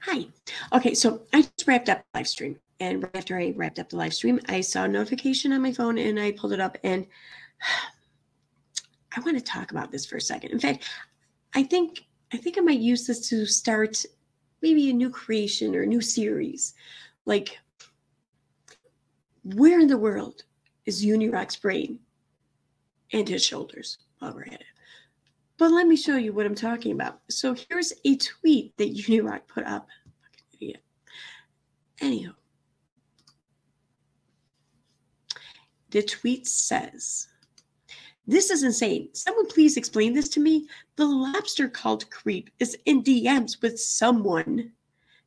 Hi. Okay, so I just wrapped up the live stream. And right after I wrapped up the live stream, I saw a notification on my phone and I pulled it up. And I want to talk about this for a second. In fact, I think I might use this to start maybe a new creation or a new series. Like, where in the world is Unirock's brain and his shoulders while we're at it? But let me show you what I'm talking about. So here's a tweet that Unirock put up. Fucking idiot. Anyhow, the tweet says, "This is insane. Someone please explain this to me. The lobster cult creep is in DMs with someone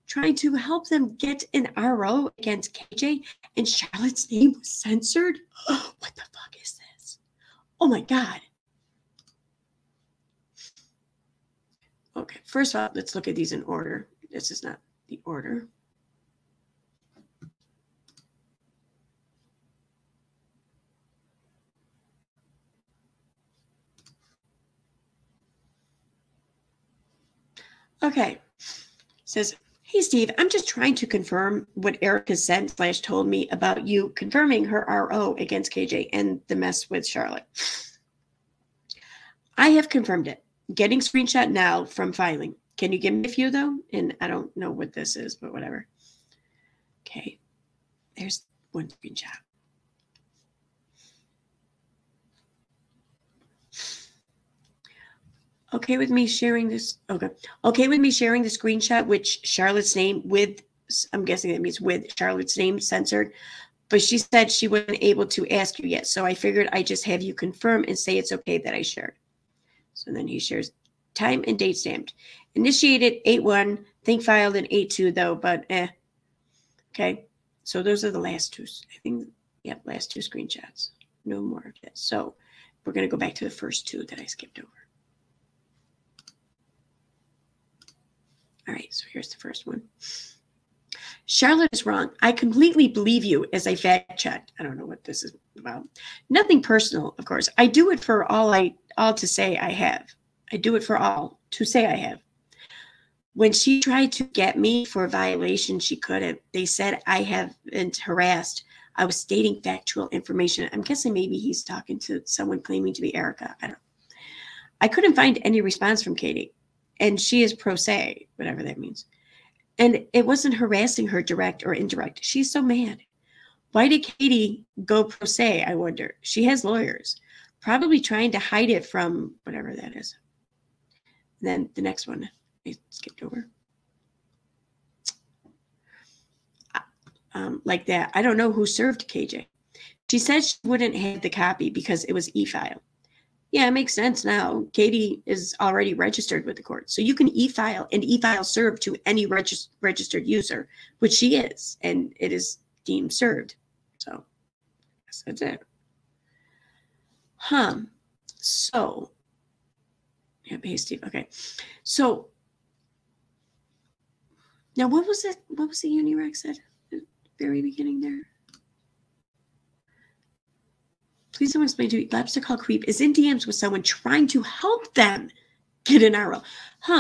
trying to help them get an RO against KJ, and Charlotte's name was censored. What the fuck is this? Oh my God." Okay, first of all, let's look at these in order. This is not the order. Okay, it says, "Hey Steve, I'm just trying to confirm what Erica said / told me about you confirming her RO against KJ and the mess with Charlotte. I have confirmed it. Getting screenshot now from filing. Can you give me a few though?" And I don't know what this is, but whatever. Okay, there's one screenshot. Okay with me sharing this? Okay. Okay with me sharing the screenshot, which Charlotte's name with, I'm guessing that means with Charlotte's name censored, but she said she wasn't able to ask you yet. So I figured I just have you confirm and say it's okay that I shared. So then he shares time and date stamped. Initiated 8/1, think filed in 8/2 though, but Okay. So those are the last two. I think, yep, last two screenshots. No more of this. So we're going to go back to the first two that I skipped over. All right, so here's the first one. "Charlotte is wrong. I completely believe you as I fact checked." I don't know what this is about. "Nothing personal, of course. I do it for all to say I have. I do it for all to say I have. When she tried to get me for a violation, she couldn't. They said I haven't harassed. I was stating factual information." I'm guessing maybe he's talking to someone claiming to be Erica. I don't know. "I couldn't find any response from Katie. And she is pro se," whatever that means. "And it wasn't harassing her direct or indirect. She's so mad. Why did Katie go pro se, I wonder? She has lawyers. Probably trying to hide it from whatever that is." And then the next one, I skipped over. Like that. "I don't know who served KJ. She said she wouldn't have the copy because it was e-file." Yeah, it makes sense now. Katie is already registered with the court. So you can e-file and e-file serve to any registered user, which she is, and it is deemed served. So that's it. So, yeah, hey, Steve. Okay. So now what was it? What was the Unirock said at the very beginning there? "Please don't explain to me. Lobster call creep is in DMs with someone trying to help them get an RO."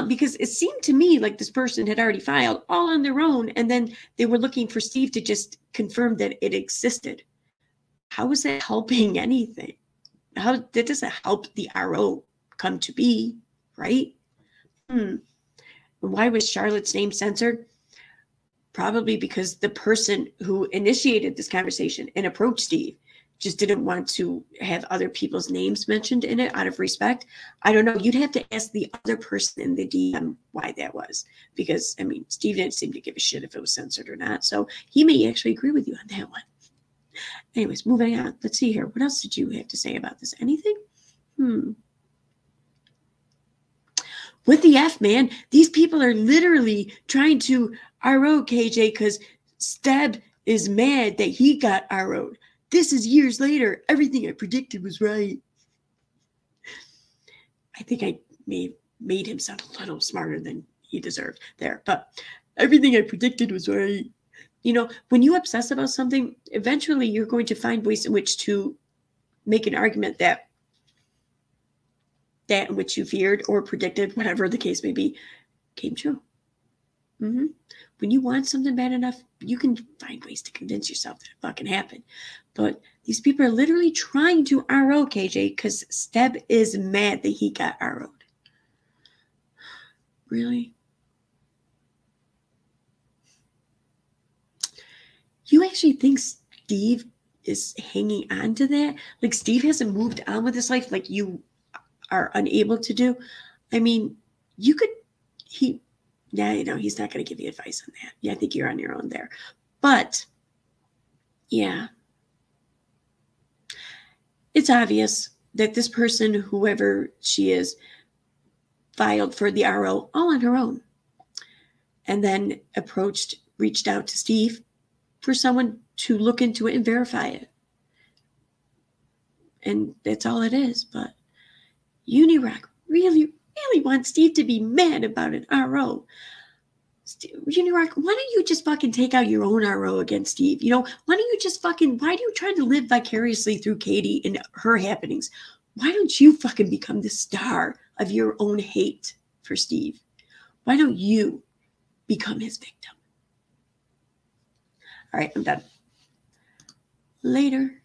Because it seemed to me like this person had already filed all on their own, and then they were looking for Steve to just confirm that it existed. How is that helping anything? That doesn't help the RO come to be, right? Why was Charlotte's name censored? Probably because the person who initiated this conversation and approached Steve just didn't want to have other people's names mentioned in it out of respect. I don't know. You'd have to ask the other person in the DM why that was. Because, I mean, Steve didn't seem to give a shit if it was censored or not. So he may actually agree with you on that one. Anyways, moving on. Let's see here. What else did you have to say about this? Anything? What the F, man? These people are literally trying to RO KJ because Steb is mad that he got RO'd. This is years later. Everything I predicted was right. I think I made him sound a little smarter than he deserved there. But everything I predicted was right. You know, when you obsess about something, eventually you're going to find ways in which to make an argument that in which you feared or predicted, whatever the case may be, came true. When you want something bad enough, you can find ways to convince yourself that it fucking happened. But these people are literally trying to RO KJ because Steb is mad that he got RO'd. Really? You actually think Steve is hanging on to that? Like Steve hasn't moved on with his life like you are unable to do? I mean, you could, he's not going to give you advice on that. Yeah, I think you're on your own there. But, yeah. It's obvious that this person, whoever she is, filed for the RO all on her own. And then reached out to Steve for someone to look into it and verify it. And that's all it is. But Unirock really wants Steve to be mad about an RO. Unirock, why don't you just fucking take out your own RO against Steve? Why don't you just why do you try to live vicariously through Katie and her happenings? Why don't you fucking become the star of your own hate for Steve? Why don't you become his victim? All right, I'm done. Later.